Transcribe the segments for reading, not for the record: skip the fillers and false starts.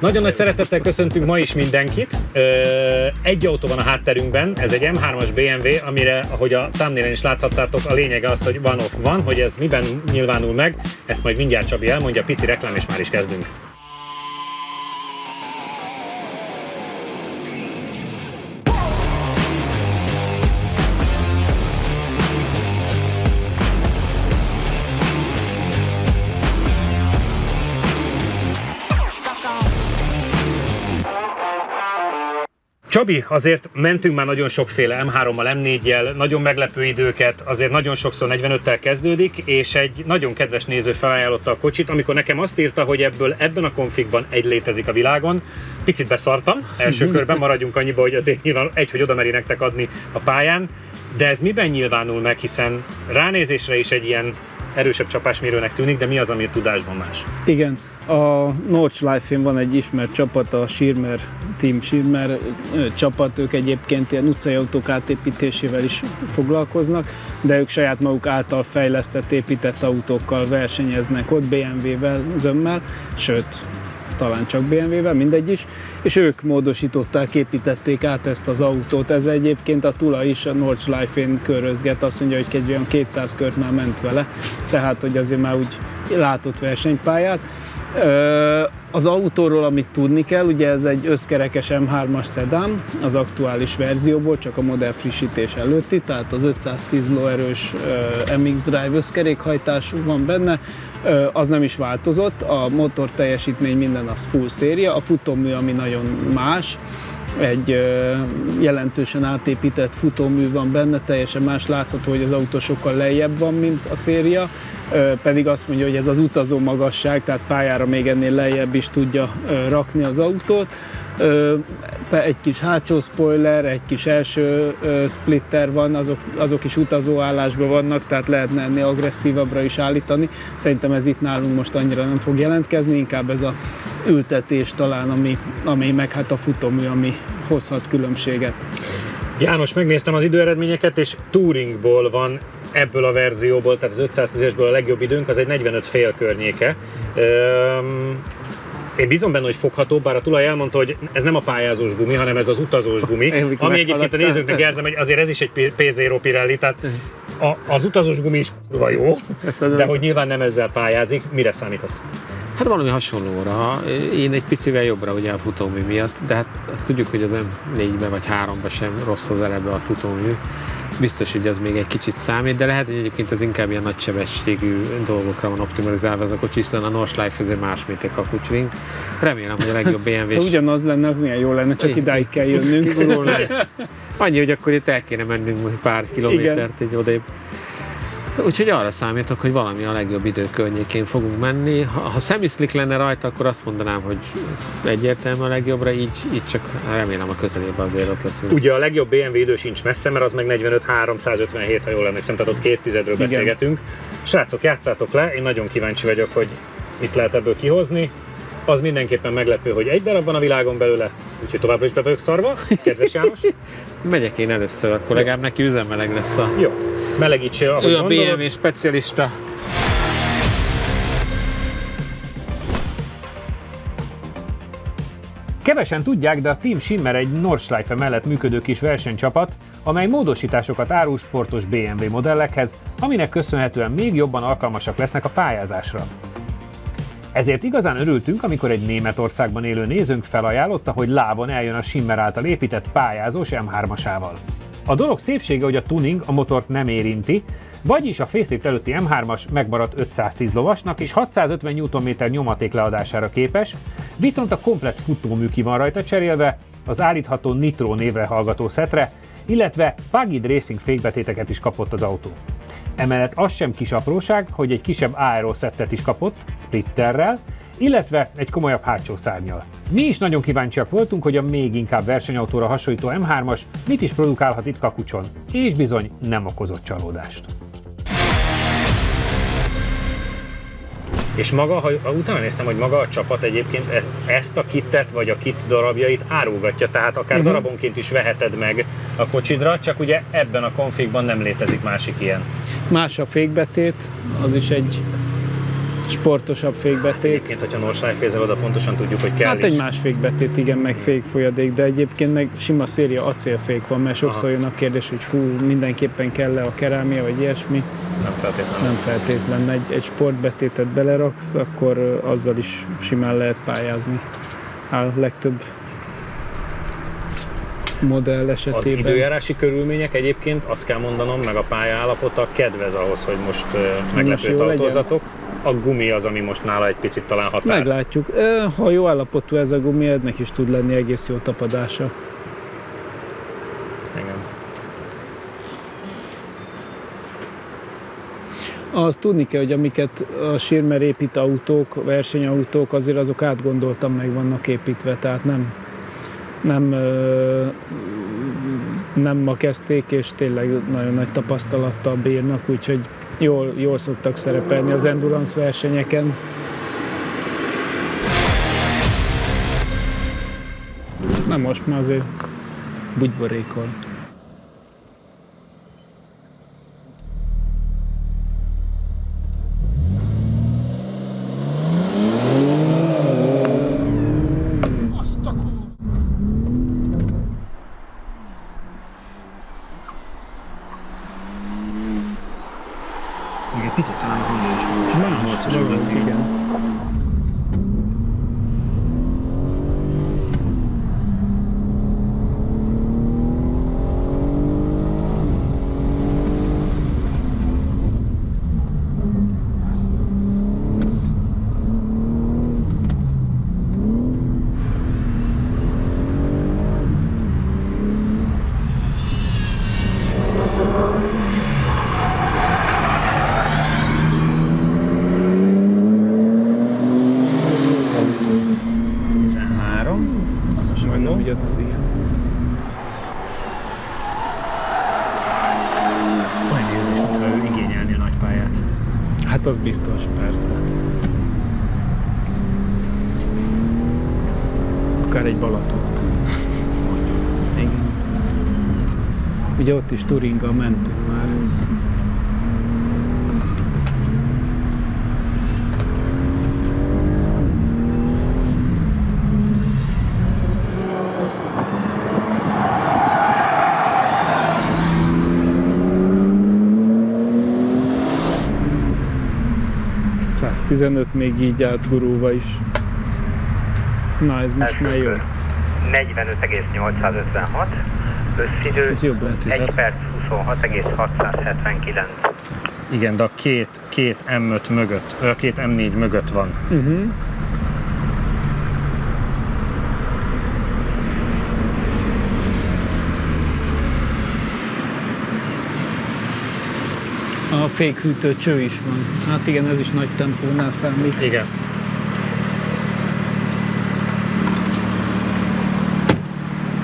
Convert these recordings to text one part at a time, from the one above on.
Nagyon nagy szeretettel köszöntünk ma is mindenkit. Egy autó van a hátterünkben, ez egy M3-as BMW, amire, ahogy a thumbnailen is láthattátok, a lényege az, hogy one-off van, hogy ez miben nyilvánul meg, ezt majd mindjárt Csabi elmondja, pici reklám és már is kezdünk. Csabi, azért mentünk már nagyon sokféle M3-mal, M4-jel, nagyon meglepő időket, azért nagyon sokszor 45-tel kezdődik, és egy nagyon kedves néző felajánlotta a kocsit, amikor nekem azt írta, hogy ebben a konfigban egy létezik a világon. Picit beszartam, első körben maradjunk annyiba, hogy azért nyilván hogy oda meri nektek adni a pályán, de ez miben nyilvánul meg, hiszen ránézésre is egy ilyen erősebb csapásmérőnek tűnik, de mi az, ami tudásban más? Igen, a Nordschleife-én van egy ismert csapat, a Schirmer, Team Schirmer csapat, ők egyébként ilyen utcai autók átépítésével is foglalkoznak, de ők saját maguk által fejlesztett, épített autókkal versenyeznek ott, BMW-vel, zömmel, sőt, talán csak BMW-vel, mindegy is, és ők módosították, építették át ezt az autót. Ez egyébként a Tula is a Nordschleife-én körözget, azt mondja, hogy egy olyan 200 kört már ment vele, tehát hogy azért már úgy látott versenypályát. Az autóról, amit tudni kell, ugye ez egy összkerekes M3-as szedán, az aktuális verzióból, csak a modell frissítés előtti, tehát az 510 lóerős MX Drive összkerékhajtás van benne, az nem is változott, a motor teljesítmény minden az full széria, a futómű, ami nagyon más, egy jelentősen átépített futómű van benne, teljesen más, látható, hogy az autó sokkal lejjebb van, mint a széria, pedig azt mondja, hogy ez az utazó magasság, tehát pályára még ennél lejjebb is tudja rakni az autót. Egy kis hátsó spoiler, egy kis első splitter van, azok is utazóállásban vannak, tehát lehetne ennél agresszívabbra is állítani. Szerintem ez itt nálunk most annyira nem fog jelentkezni, inkább ez a ültetés talán, ami meg hát a futómű, ami hozhat különbséget. János, megnéztem az időeredményeket, és Touringból van ebből a verzióból, tehát az 510-esből a legjobb időnk, az egy 45 fél környéke. Én bízom benne, hogy fogható, bár a tulaj elmondta, hogy ez nem a pályázós gumi, hanem ez az utazós gumi, ami egyébként a nézőknek jelzem, hogy azért ez is egy P0 Pirelli, tehát az utazós gumi is kurva jó, de hogy nyilván nem ezzel pályázik. Mire számítasz? Hát valami hasonlóra. Én egy picivel jobbra ugye a futómű miatt, de hát azt tudjuk, hogy az M4-ben vagy 3-ban sem rossz az eleve a futómű. Biztos, hogy ez még egy kicsit számít, de lehet, hogy egyébként ez inkább ilyen nagy sebességű dolgokra van optimalizálva ez a kocsi, hiszen a Nordschleife azért más, mint egy kapucsring. Remélem, hogy a legjobb BMW-s... Ha ugyanaz lenne, milyen jó lenne, csak idáig kell jönnünk. Annyi, hogy akkor itt el kéne mennünk pár kilométert egy odébb. Úgyhogy arra számítok, hogy valami a legjobb idő környékén fogunk menni. Ha semi-slick lenne rajta, akkor azt mondanám, hogy egyértelműen a legjobbra, így csak remélem a közelében azért ott leszünk. Ugye a legjobb BMW idő sincs messze, mert az meg 45-357, ha jól emlékszem, tehát ott 2 tizedről beszélgetünk. Srácok, játszátok le, én nagyon kíváncsi vagyok, hogy mit lehet ebből kihozni. Az mindenképpen meglepő, hogy egy darab van a világon belőle, úgyhogy továbbra is be vagyok szarva. Kedves János? Megyek én először, akkor legalább neki üzemmeleg lesz a... Jó, melegítsél, ahogy ő a gondolod. BMW specialista. Kevesen tudják, de a Team Schirmer egy Nordschleife mellett működő kis versenycsapat, amely módosításokat árul sportos BMW modellekhez, aminek köszönhetően még jobban alkalmasak lesznek a pályázásra. Ezért igazán örültünk, amikor egy Németországban élő nézőnk felajánlotta, hogy lábon eljön a Schirmer által épített pályázós M3-asával. A dolog szépsége, hogy a tuning a motort nem érinti, vagyis a facelift előtti M3-as megmaradt 510 lovasnak és 650 Nm nyomaték leadására képes, viszont a komplett futómű ki van rajta cserélve, az állítható Nitro névre hallgató szetre, illetve Pagid Racing fékbetéteket is kapott az autó. Emellett az sem kis apróság, hogy egy kisebb aero szettet is kapott, splitterrel, illetve egy komolyabb hátsó szárnnyal. Mi is nagyon kíváncsiak voltunk, hogy a még inkább versenyautóra hasonlító M3-as mit is produkálhat itt Kakucson, és bizony nem okozott csalódást. És maga, ha utána néztem, hogy maga a csapat egyébként ezt a kittet, vagy a kit darabjait árulgatja, tehát akár darabonként is veheted meg a kocsidra, csak ugye ebben a konfigban nem létezik másik ilyen. Más a fékbetét, az is egy sportosabb fékbetét. Egyébként, hogyha Nordschleife fézel oda, pontosan tudjuk, hogy kell Hát is. egy más fékbetét, igen, meg fékfolyadék, de egyébként meg sima széria acélfék van, mert sokszor jön a kérdés, hogy hú, mindenképpen kell-e a kerámia, vagy ilyesmi. Nem feltétlenül. Nem feltétlen. Egy sportbetétet beleraksz, akkor azzal is simán lehet pályázni. A legtöbb modell esetében. Az időjárási körülmények egyébként, azt kell mondanom, meg a pályaállapota kedvez ahhoz, hogy most meglepőt jó autózatok. A gumi az, ami most nála egy picit talán határ. Meglátjuk. Ha jó állapotú ez a gumi, ennek is tud lenni egész jó tapadása. Igen. Azt tudni kell, hogy amiket a Schirmer épít autók, versenyautók, azért azok átgondoltan meg vannak építve, tehát nem ma kezdték, és tényleg nagyon nagy tapasztalattal bírnak, úgyhogy jól szoktak szerepelni az endurance versenyeken. Na most már azért bugyborékol. Még egy picit talán a Honda is van. Nem harcosabb lett, igen. Majdnem ugyanaz, igen. Olyan érzés, mintha ő igényelni a nagy pályát. Hát az biztos, persze. Akár egy Balatont. Igen. Ugye ott is Turinggal mentünk már. Az 15 még így átgurulva is. Na ez most már jó. 45,856, összidő Ez jobb lehet, 1 perc 26,679. Igen, de a két M5 mögött, a két M4 mögött van. A fékhűtő cső is van. Hát igen, ez is nagy tempónál számít. Igen.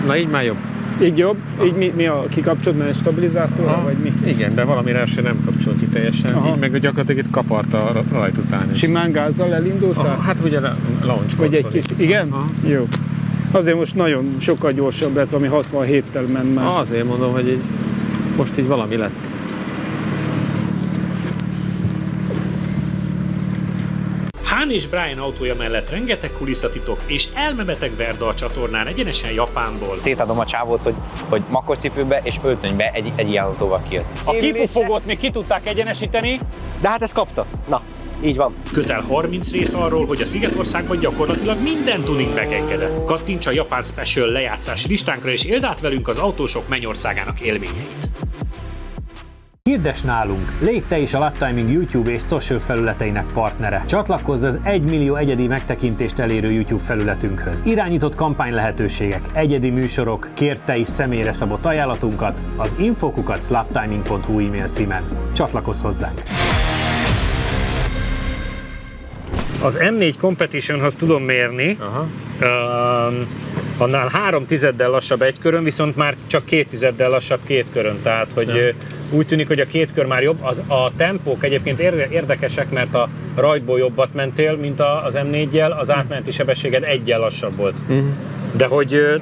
Na így már jobb. Így jobb? Így mi a kikapcsolt, mert stabilizátorra, vagy mi? Igen, de valamire első nem kapcsol ki teljesen. Aha. Így meg gyakorlatilag itt kapart a rajt után is. Simán gázzal elindultál? Aha, hát ugye launch Vagy egy control. kis... Igen? Aha. Jó. Azért most nagyon sokkal gyorsabb lett, valami 67-tel ment már. Azért mondom, hogy így, most így valami lett. Hahn és Brian autója mellett rengeteg kulisszatitok és elmebeteg Verda a csatornán egyenesen Japánból. Szétadom a csávót, hogy makkorcipőbe és öltönybe egy ilyen autóval kijött. A kipufogót még ki tudták egyenesíteni. De hát ezt kapta. Na, így van. Közel 30 rész arról, hogy a Szigetországban gyakorlatilag minden tuning megengedett. Kattints a Japán Special lejátszási listánkra és éld át velünk az autósok mennyországának élményeit. Hirdess nálunk! Légy te is a Laptiming YouTube és social felületeinek partnere. Csatlakozz az 1 millió egyedi megtekintést elérő YouTube felületünkhöz. Irányított kampány lehetőségek, egyedi műsorok, kérd te is személyre szabott ajánlatunkat az info@laptiming.hu e-mail címen. Csatlakozz hozzánk! Az M4 Competitionhoz tudom mérni, annál 3 tizeddel lassabb egy körön, viszont már csak 2 tizeddel lassabb 2 körön, tehát hogy úgy tűnik, hogy a 2 kör már jobb. A tempók egyébként érdekesek, mert a rajtból jobbat mentél, mint az M4-jel, az átmeneti sebességed 1-jel lassabb volt.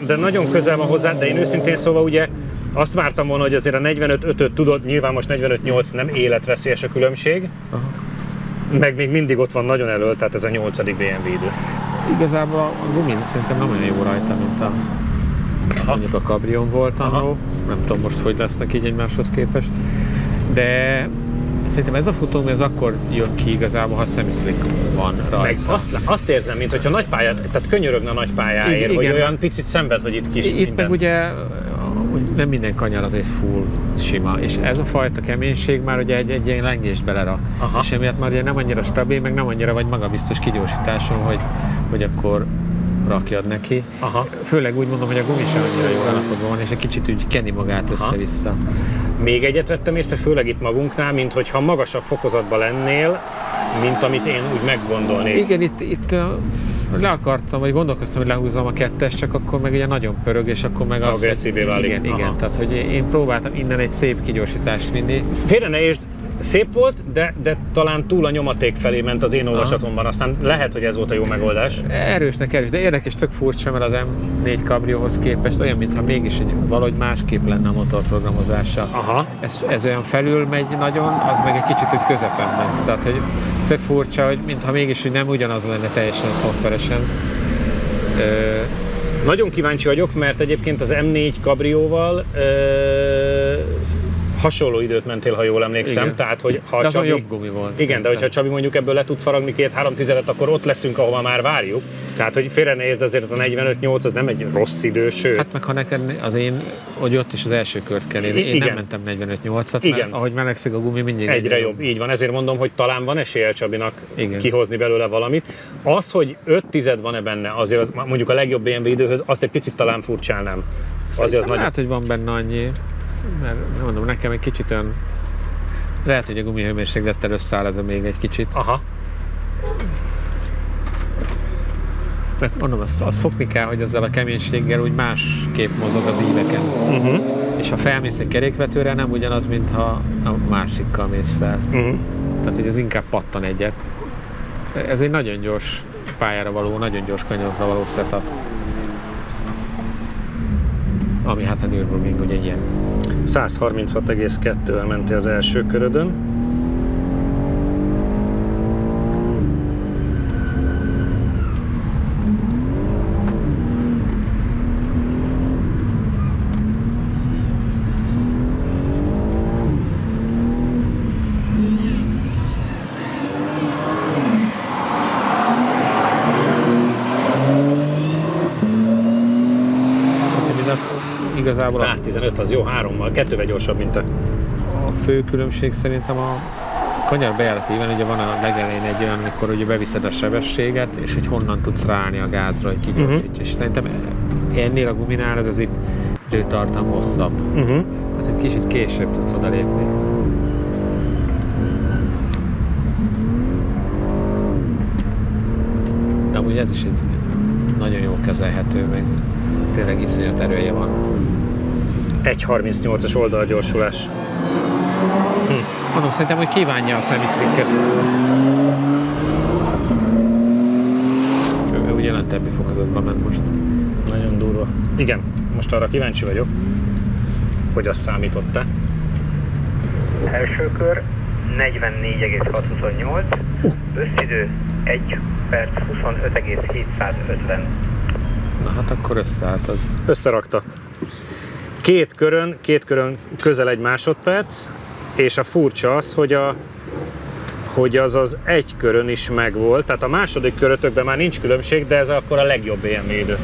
De nagyon közel van hozzá, de én őszintén szóval ugye azt vártam volna, hogy azért a 45-5-öt tudod, nyilván most 45-8 nem életveszélyes a különbség, meg még mindig ott van nagyon elől, tehát ez a 8. BMW idő. Igazából a gumin szerintem nem olyan jó rajta, mint a mondjuk a Cabrion volt annó. Nem tudom most, hogy lesznek így egymáshoz képest. De szerintem ez a futómű ez akkor jön ki igazából, ha semi-slick van rajta. Meg azt érzem, mintha nagy pályát, tehát könyörögne a nagy pályáért, Igen, hogy igen. olyan picit szenved, hogy itt kis Itt minden. meg ugye nem minden kanyar azért full sima, és ez a fajta keménység már ugye egy ilyen lengést belerak. Aha. És emiatt már ugye nem annyira stabil, meg nem annyira vagy magabiztos kigyorsításon, hogy akkor rakjad neki. Aha. Főleg úgy mondom, hogy a gumi sem annyira jó állapotban van, és egy kicsit úgy keni magát össze-vissza. Még egyet vettem észre, főleg itt magunknál, mint hogyha magasabb fokozatban lennél, mint amit én úgy meggondolnék. Igen, itt le akartam, vagy gondolkoztam, hogy lehúzzam a 2-es, csak akkor meg ugye nagyon pörög, és akkor meg az, Agresszívvé válik. Igen, Aha. igen, tehát hogy én próbáltam innen egy szép kigyorsítást vinni. Félre ne értsd, szép volt, de talán túl a nyomaték felé ment az én olvasatomban, aztán lehet, hogy ez volt a jó megoldás. Erősnek erős, de érdekes, tök furcsa, mert az M4 Cabriohoz képest olyan, mintha mégis valahogy másképp lenne a motorprogramozása. Aha. Ez olyan felül megy nagyon, az meg egy kicsit úgy közepen ment. Tehát, hogy tök furcsa, hogy mintha mégis hogy nem ugyanaz lenne teljesen szoftveresen. Nagyon kíváncsi vagyok, mert egyébként az M4 Cabrioval hasonló időt mentél, ha jól emlékszem. Igen. Tehát, hogy ha De azon Csabi, jobb gumi volt. igen, de szerintem. hogyha Csabi mondjuk ebből le tud faragni 2-3 tizedet, akkor ott leszünk, ahova már várjuk. Tehát, hogy félre ne értsd, azért a 45-8 az nem egy rossz idő, sőt. Hát meg ha neked az én, hogy ott is az első kört kell érni. Én Igen. nem mentem 45-8-at, Igen. mert ahogy melegszik a gumi, mindig Egyre jobb, így van. Ezért mondom, hogy talán van esélye Csabinak Igen. kihozni belőle valamit. Az, hogy 5 tized van-e benne, azért az, mondjuk a legjobb BMW időhöz, azt egy picit talán furcsálnám. Azért az nagyon... Hát, hogy van benne annyi, mert mondom, nekem egy kicsit olyan, lehet, hogy a gumihőmérséklettel összeáll ez a még egy kicsit. Aha. Meg mondom, azt szokni kell, hogy ezzel a keménységgel úgy másképp mozog az íveken. És ha felmész egy kerékvetőre, nem ugyanaz, mint ha a másikkal mész fel. Tehát, hogy ez inkább pattan egyet. Ez egy nagyon gyors pályára való, nagyon gyors kanyarokra való setup. Ami hát a Nürburgring ugye ilyen. 136,2-vel mentél az első körödön. Igazából 115 az jó, 3-mal, 2-vel gyorsabb, mint a... a fő különbség szerintem a kanyar bejáratéven ugye van a legelején egy olyan, amikor ugye beviszed a sebességet, és hogy honnan tudsz ráállni a gázra, hogy kigyorsíts. És szerintem ennél a guminál ez az itt időtartam hosszabb. Tehát egy kicsit később tudsz odalépni. De amúgy ez is egy nagyon jó kezelhető, meg tényleg iszonyat erője van. 1.38-as oldalgyorsulás. Mondom, szerintem, hogy kívánja a semi-slicket. Ő úgy jelentebbi fokozatban ment most. Nagyon durva. Igen, most arra kíváncsi vagyok, hogy azt számított-e. Első kör 44,628, összidő 1 perc 25,750. Na hát akkor összeállt az. Összerakta. Két körön közel 1 másodperc, és a furcsa az, hogy az egy körön is megvolt, tehát a második körötökben már nincs különbség, de ez akkor a legjobb BMW idő.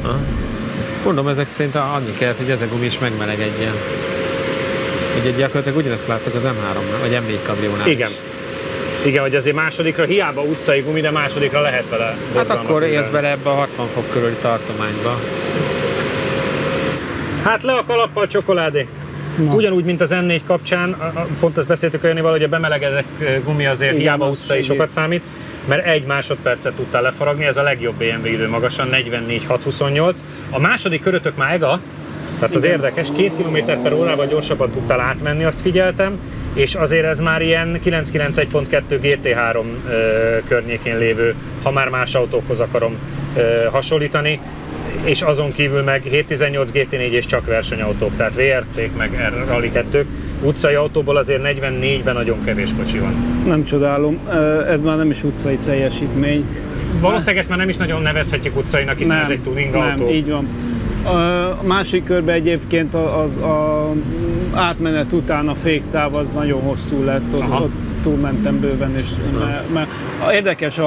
Mondom, ezek szerint annyi kellett, hogy ez a gumi is megmelegedjen. Ugye gyakorlatilag ugyanezt láttak az M3-nál, vagy M4 Cabrionál Igen. is. Igen, hogy azért másodikra hiába utcai gumi, de másodikra lehet vele Hát borzalmat akkor művelni. élsz bele ebbe a 60 fok körüli tartományba. Hát le a kalappal, csokoládé. Ugyanúgy, mint az M4 kapcsán, pont azt beszéltük Janival, hogy a bemelegedett gumi azért Igen, hiába az utcai így. sokat számít, mert 1 másodpercet tudtál lefaragni, ez a legjobb BMW idő magasan, 44,628. A második körötök már ega, tehát az érdekes, 2 km/h gyorsabban tudtál átmenni, azt figyeltem, és azért ez már ilyen 991.2 GT3 környékén lévő, ha már más autókhoz akarom hasonlítani, és azon kívül meg 718 GT4 és csak versenyautók, tehát VRC-k meg Rally 2-k, utcai autóból azért 44-ben nagyon kevés kocsi van. Nem csodálom, ez már nem is utcai teljesítmény. Valószínűleg ezt már nem is nagyon nevezhetjük utcainak, hiszen ez egy tuning autó. Nem, így van. A másik körben egyébként az átmenet után a féktáv az nagyon hosszú lett, ott túlmentem bőven, és mert érdekes,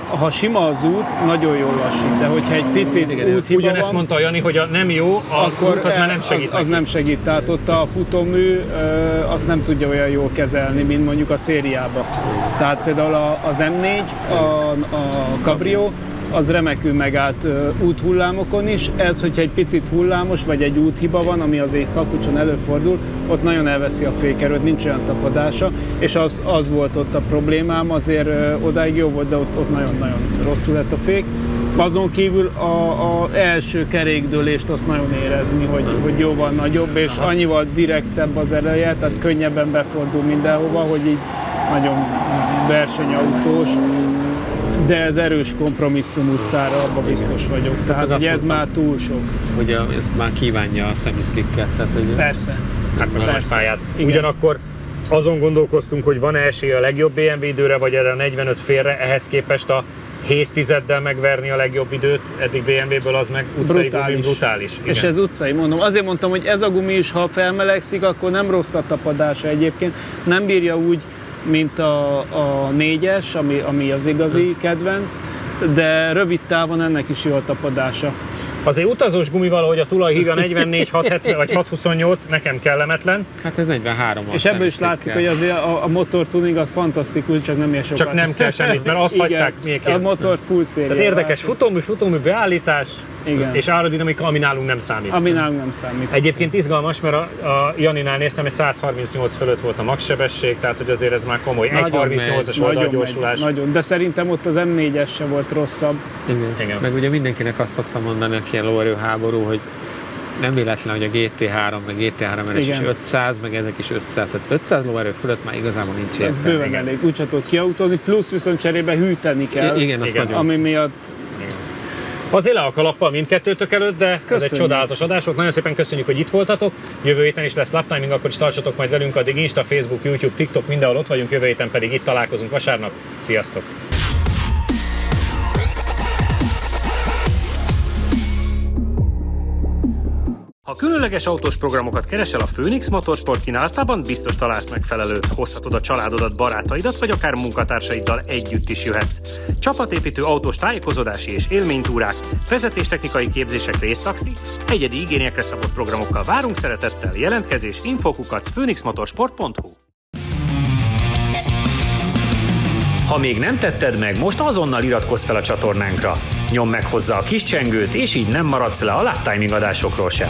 ha sima az út, nagyon jól lassít, de hogyha egy picit úthiba Ugyanezt van, mondta a Jani, hogy a nem jó, akkor út az már nem segít. Az nem segít, tehát ott a futómű azt nem tudja olyan jól kezelni, mint mondjuk a szériába. Tehát például az M4, a Cabrio, az remekül megállt úthullámokon is. Ez, hogyha egy picit hullámos, vagy egy úthiba van, ami azért Kakucson előfordul, ott nagyon elveszi a fékerőt, nincs olyan tapadása, és az volt ott a problémám, azért odáig jó volt, de ott nagyon-nagyon rosszul lett a fék. Azon kívül az első kerékdőlést azt nagyon érezni, hogy jóval nagyobb, és annyival direktebb az eleje, tehát könnyebben befordul mindenhova, hogy így nagyon versenyautós. De ez erős kompromisszum utcára, abban biztos vagyok. Tehát hogy ez már túl sok. Hogy ezt már kívánja a semi-slicket. Persze. Hát meg a nagy pályát. Igen. Ugyanakkor azon gondolkoztunk, hogy van-e esély a legjobb BMW időre, vagy erre a 45 félre, ehhez képest a 7 tizeddel megverni a legjobb időt, eddig BMW-ből az meg utcai gumi brutális. Igen. És ez utcai, mondom. Azért mondtam, hogy ez a gumi is, ha felmelegszik, akkor nem rossz a tapadása egyébként. Nem bírja úgy, mint a 4-es, ami az igazi kedvenc, de rövid távon ennek is jó a tapadása. Azért utazós gumi valahogy a tulaj hívja 44, 670 vagy 628, nekem kellemetlen. Hát ez 43 És ebből is látszik, hogy azért a motortuning az fantasztikus, csak nem ilyen sokat. Csak nem kell semmit, mert azt hagyták még. A motor full széria. Tehát érdekes futómű beállítás, igen. És aerodinamika, ami nálunk nem számít. Ami nálunk nem számít. Egyébként izgalmas, mert a Janinál néztem, hogy 138 fölött volt a max sebesség, tehát hogy azért ez már komoly. 1.38-as oldalgyorsulás. Nagyon, de szerintem ott az M4-es se volt rosszabb. Igen. Meg ugye mindenkinek azt szoktam mondani, aki ilyen lóerőháború, hogy nem véletlen, hogy a GT3, meg GT3 RS is 500, meg ezek is 500. Tehát 500 lóerő fölött már igazából nincs értelme. Ez bőven elég, úgy tudod kiautózni, plusz viszont cserébe hűteni kell. Igen, azt nagyon. Ami miatt... Azért le a kalappal mindkettőtök előtt, de köszönjük. Ez egy csodálatos adások. Nagyon szépen köszönjük, hogy itt voltatok. Jövő héten is lesz laptiming, akkor is tartsatok majd velünk, addig Insta, Facebook, YouTube, TikTok, mindenhol ott vagyunk, jövő héten pedig itt találkozunk vasárnap. Sziasztok! Ha különleges autós programokat keresel a Phoenix Motorsport kínálatában, biztos találsz megfelelőt. Hozhatod a családodat, barátaidat, vagy akár munkatársaiddal együtt is jöhetsz. Csapatépítő autós tájékozódási és élménytúrák, vezetéstechnikai képzések, résztaxi, egyedi igényekre szabott programokkal várunk szeretettel. Jelentkezés info@phoenixmotorsport.hu. Ha még nem tetted meg, most azonnal iratkozz fel a csatornánkra. Nyomd meg hozzá a kis csengőt, és így nem maradsz le a laptiming adásokról sem.